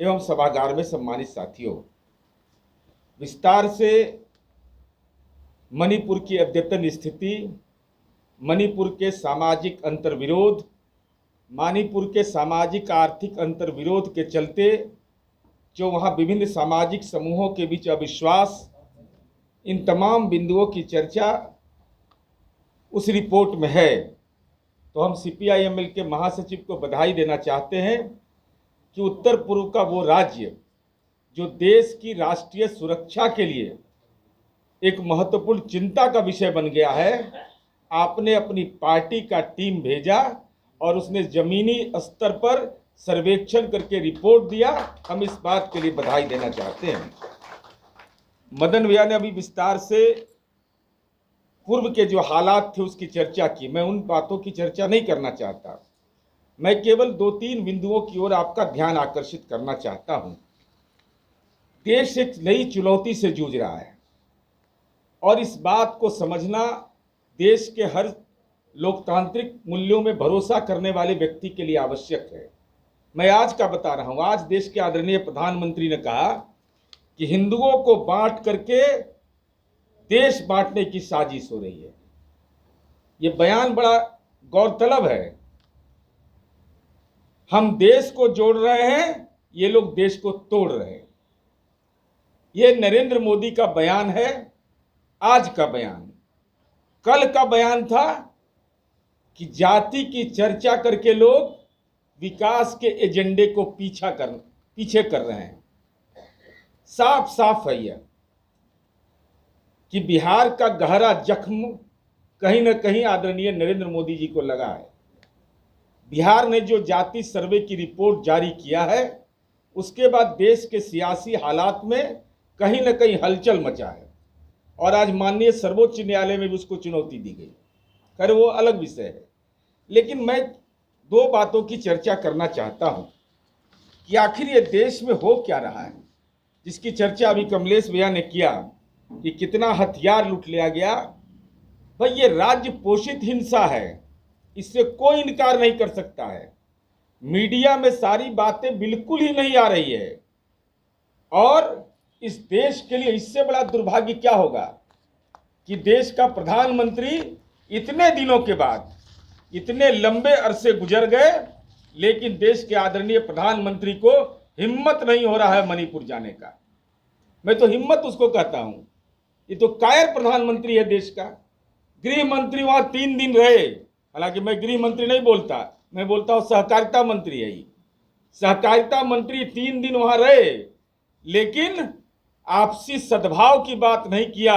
एवं सभागार में सम्मानित साथियों, विस्तार से मणिपुर की अद्यतन स्थिति, मणिपुर के सामाजिक अंतर्विरोध, मणिपुर के सामाजिक आर्थिक अंतर्विरोध के चलते जो वहाँ विभिन्न सामाजिक समूहों के बीच अविश्वास, इन तमाम बिंदुओं की चर्चा उस रिपोर्ट में है। तो हम CPI-ML के महासचिव को बधाई देना चाहते हैं कि उत्तर पूर्व का वो राज्य जो देश की राष्ट्रीय सुरक्षा के लिए एक महत्वपूर्ण चिंता का विषय बन गया है, आपने अपनी पार्टी का टीम भेजा और उसने जमीनी स्तर पर सर्वेक्षण करके रिपोर्ट दिया। हम इस बात के लिए बधाई देना चाहते हैं। मदन भैया ने अभी विस्तार से पूर्व के जो हालात थे उसकी चर्चा की। मैं उन बातों की चर्चा नहीं करना चाहता, मैं केवल 2-3 बिंदुओं की ओर आपका ध्यान आकर्षित करना चाहता हूं। देश एक नई चुनौती से जूझ रहा है और इस बात को समझना देश के हर लोकतांत्रिक मूल्यों में भरोसा करने वाले व्यक्ति के लिए आवश्यक है। मैं आज का बता रहा हूं। आज देश के आदरणीय प्रधानमंत्री ने कहा कि हिंदुओं को बांट करके देश बांटने की साजिश हो रही है। यह बयान बड़ा गौरतलब है। हम देश को जोड़ रहे हैं, ये लोग देश को तोड़ रहे हैं। ये नरेंद्र मोदी का बयान है, आज का बयान। कल का बयान था कि जाति की चर्चा करके लोग विकास के एजेंडे को पीछे कर रहे हैं। साफ साफ है यह कि बिहार का गहरा जख्म कहीं न कहीं आदरणीय नरेंद्र मोदी जी को लगा है। बिहार ने जो जाति सर्वे की रिपोर्ट जारी किया है, उसके बाद देश के सियासी हालात में कहीं न कहीं हलचल मचा है और आज माननीय सर्वोच्च न्यायालय में भी उसको चुनौती दी गई। खैर वो अलग विषय है, लेकिन मैं 2 बातों की चर्चा करना चाहता हूं कि आखिर ये देश में हो क्या रहा है, जिसकी चर्चा अभी कमलेश भैया ने किया कि कितना हथियार लूट लिया गया। भाई ये राज्य पोषित हिंसा है, इससे कोई इनकार नहीं कर सकता है। मीडिया में सारी बातें बिल्कुल ही नहीं आ रही है और इस देश के लिए इससे बड़ा दुर्भाग्य क्या होगा कि देश का प्रधानमंत्री इतने दिनों के बाद, इतने लंबे अरसे गुजर गए, लेकिन देश के आदरणीय प्रधानमंत्री को हिम्मत नहीं हो रहा है मणिपुर जाने का। मैं तो हिम्मत उसको कहता हूं, ये तो कायर प्रधानमंत्री है देश का। गृह मंत्री वहां 3 दिन रहे, हालांकि मैं गृह मंत्री नहीं बोलता, मैं बोलता हूं सहकारिता मंत्री है। सहकारिता मंत्री 3 दिन वहां रहे, लेकिन आपसी सद्भाव की बात नहीं किया,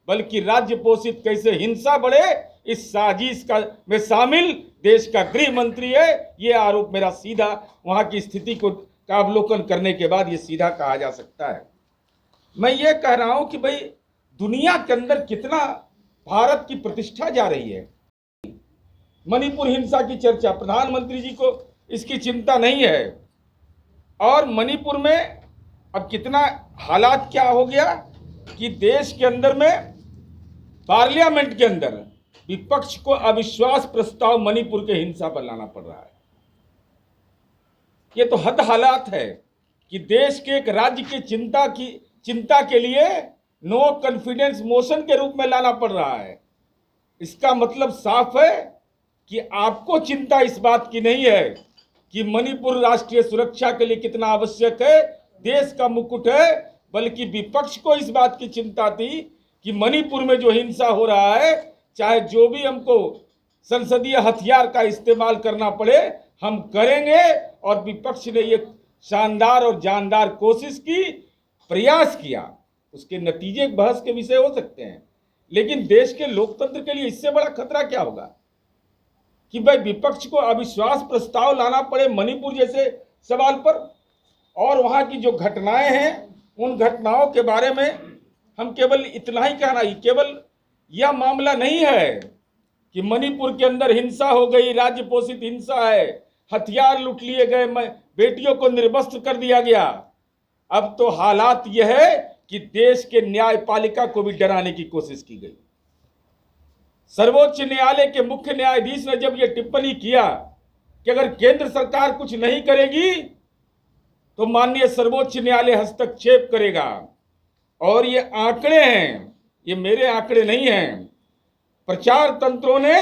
बल्कि राज्य पोषित कैसे हिंसा बढ़े इस साजिश में शामिल देश का गृह मंत्री है। ये आरोप मेरा सीधा वहां की स्थिति का अवलोकन करने के बाद ये सीधा कहा जा सकता है। मैं ये कह रहा हूं कि भाई दुनिया के अंदर कितना भारत की प्रतिष्ठा जा रही है। मणिपुर हिंसा की चर्चा, प्रधानमंत्री जी को इसकी चिंता नहीं है। और मणिपुर में अब कितना हालात क्या हो गया कि देश के अंदर में पार्लियामेंट के अंदर विपक्ष को अविश्वास प्रस्ताव मणिपुर के हिंसा पर लाना पड़ रहा है। ये तो हद हालात है कि देश के एक राज्य की चिंता के लिए नो कॉन्फिडेंस मोशन के रूप में लाना पड़ रहा है। इसका मतलब साफ है कि आपको चिंता इस बात की नहीं है कि मणिपुर राष्ट्रीय सुरक्षा के लिए कितना आवश्यक है, देश का मुकुट है, बल्कि विपक्ष को इस बात की चिंता थी कि मणिपुर में जो हिंसा हो रहा है, चाहे जो भी हमको संसदीय हथियार का इस्तेमाल करना पड़े हम करेंगे। और विपक्ष ने ये शानदार और जानदार कोशिश की, प्रयास किया। उसके नतीजे बहस के विषय हो सकते हैं, लेकिन देश के लोकतंत्र के लिए इससे बड़ा खतरा क्या होगा कि भाई विपक्ष को अविश्वास प्रस्ताव लाना पड़े मणिपुर जैसे सवाल पर। और वहां की जो घटनाएं हैं, उन घटनाओं के बारे में हम केवल इतना ही कहना, केवल यह मामला नहीं है कि मणिपुर के अंदर हिंसा हो गई, राज्य पोषित हिंसा है, हथियार लूट लिए गए, बेटियों को निर्वस्त्र कर दिया गया। अब तो हालात यह है कि देश के न्यायपालिका को भी डराने की कोशिश की गई। सर्वोच्च न्यायालय के मुख्य न्यायाधीश ने जब यह टिप्पणी किया कि अगर केंद्र सरकार कुछ नहीं करेगी तो माननीय सर्वोच्च न्यायालय हस्तक्षेप करेगा। और ये आंकड़े हैं, ये मेरे आंकड़े नहीं हैं। प्रचार तंत्रों ने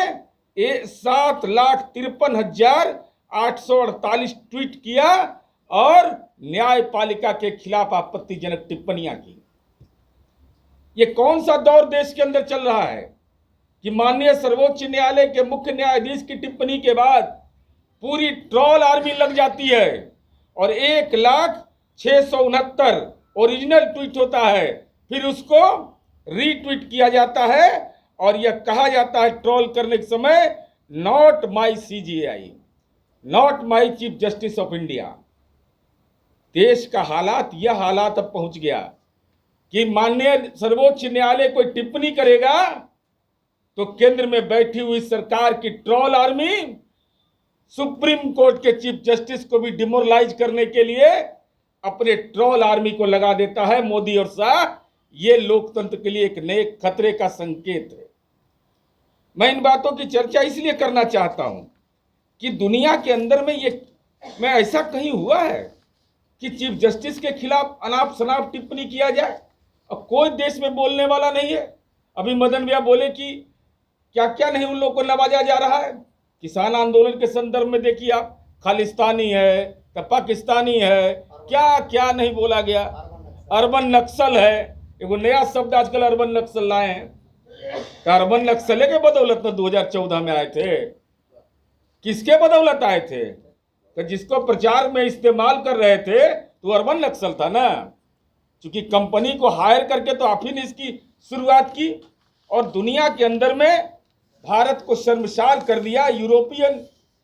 7,53,848 ट्वीट किया और न्यायपालिका के खिलाफ आपत्तिजनक टिप्पणियां की। ये कौन सा दौर देश के अंदर चल रहा है कि माननीय सर्वोच्च न्यायालय के मुख्य न्यायाधीश की टिप्पणी के बाद पूरी ट्रोल आर्मी लग जाती है और 1,06,69 ओरिजिनल ट्वीट होता है, फिर उसको रीट्वीट किया जाता है और यह कहा जाता है ट्रोल करने के समय, not my CJI, not my chief justice of India. देश का हालात, यह हालात अब पहुंच गया कि माननीय सर्वोच्च न्यायालय कोई टिप्पणी करेगा तो केंद्र में बैठी हुई सरकार की ट्रोल आर्मी सुप्रीम कोर्ट के चीफ जस्टिस को भी डिमोरलाइज करने के लिए अपने ट्रोल आर्मी को लगा देता है। मोदी और शाह, ये लोकतंत्र के लिए एक नए खतरे का संकेत है। मैं इन बातों की चर्चा इसलिए करना चाहता हूं कि दुनिया के अंदर में मैं ऐसा कहीं हुआ है कि चीफ जस्टिस के खिलाफ अनाप शनाप टिप्पणी किया जाए। अब कोई देश में बोलने वाला नहीं है। अभी मदन भैया बोले कि क्या क्या नहीं उन लोगों को नवाजा जा रहा है। किसान आंदोलन के संदर्भ में देखिए आप, खालिस्तानी है तो पाकिस्तानी है, क्या क्या नहीं बोला गया। अर्बन नक्सल है, एक नया शब्द आजकल अर्बन नक्सल लाए हैं। तो अर्बन नक्सले के बदौलत में 2014 में आए थे। किसके बदौलत आए थे? तो जिसको प्रचार में इस्तेमाल कर रहे थे तो अर्बन नक्सल था ना। क्योंकि कंपनी को हायर करके तो आप ही ने इसकी शुरुआत की और दुनिया के अंदर में भारत को शर्मसार कर दिया।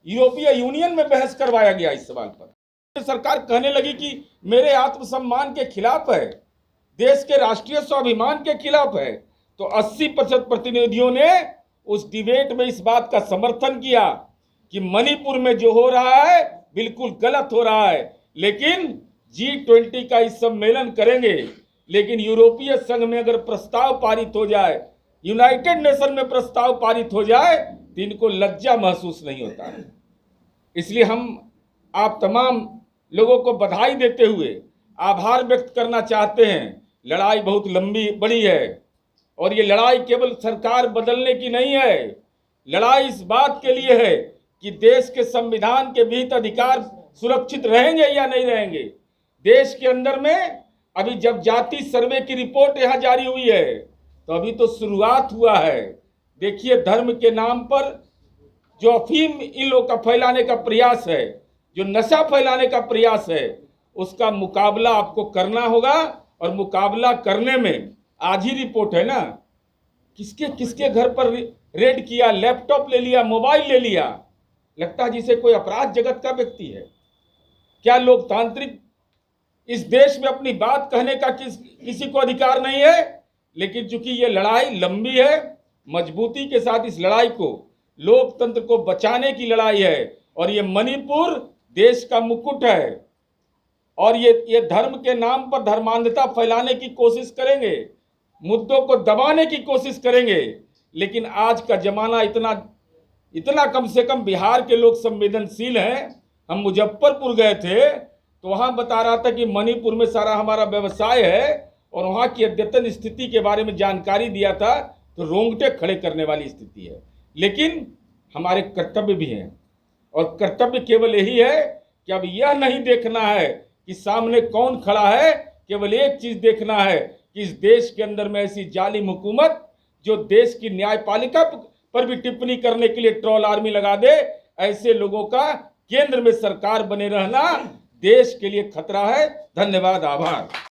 यूरोपीय यूनियन में बहस करवाया गया इस सवाल पर। सरकार कहने लगी कि मेरे आत्मसम्मान के खिलाफ है, देश के राष्ट्रीय स्वाभिमान के खिलाफ है। तो 80% प्रतिनिधियों ने उस डिबेट में इस बात का समर्थन किया कि मणिपुर में जो हो रहा है बिल्कुल गलत हो रहा है, लेकिन G20 का इस सम्मेलन करेंगे, लेकिन यूरोपीय संघ में अगर प्रस्ताव पारित हो जाए, यूनाइटेड नेशन में प्रस्ताव पारित हो जाए तो इनको लज्जा महसूस नहीं होता है। इसलिए हम आप तमाम लोगों को बधाई देते हुए आभार व्यक्त करना चाहते हैं। लड़ाई बहुत लंबी बड़ी है और ये लड़ाई केवल सरकार बदलने की नहीं है। लड़ाई इस बात के लिए है कि देश के संविधान के विहित अधिकार सुरक्षित रहेंगे या नहीं रहेंगे। देश के अंदर में अभी जब जाति सर्वे की रिपोर्ट यहाँ जारी हुई है तो अभी तो शुरुआत हुआ है। देखिए, धर्म के नाम पर जो अफीम इन लोग का फैलाने का प्रयास है, जो नशा फैलाने का प्रयास है, उसका मुकाबला आपको करना होगा। और मुकाबला करने में आज ही रिपोर्ट है ना, किसके किसके घर पर रेड किया, लैपटॉप ले लिया, मोबाइल ले लिया। लगता है जिसे कोई अपराध जगत का व्यक्ति है। क्या लोकतांत्रिक इस देश में अपनी बात कहने का किसी को अधिकार नहीं है? लेकिन चूंकि ये लड़ाई लंबी है, मजबूती के साथ इस लड़ाई को, लोकतंत्र को बचाने की लड़ाई है। और ये मणिपुर देश का मुकुट है और ये धर्म के नाम पर धर्मांधता फैलाने की कोशिश करेंगे, मुद्दों को दबाने की कोशिश करेंगे। लेकिन आज का जमाना इतना कम से कम बिहार के लोग संवेदनशील हैं। हम मुजफ्फरपुर गए थे तो वहाँ बता रहा था कि मणिपुर में सारा हमारा व्यवसाय है और वहाँ की अद्यतन स्थिति के बारे में जानकारी दिया था तो रोंगटे खड़े करने वाली स्थिति है। लेकिन हमारे कर्तव्य भी हैं और कर्तव्य केवल यही है कि अब यह नहीं देखना है कि सामने कौन खड़ा है, केवल एक चीज देखना है कि इस देश के अंदर में ऐसी जालिम हुकूमत जो देश की न्यायपालिका पर भी टिप्पणी करने के लिए ट्रोल आर्मी लगा दे, ऐसे लोगों का केंद्र में सरकार बने रहना देश के लिए खतरा है। धन्यवाद, आभार।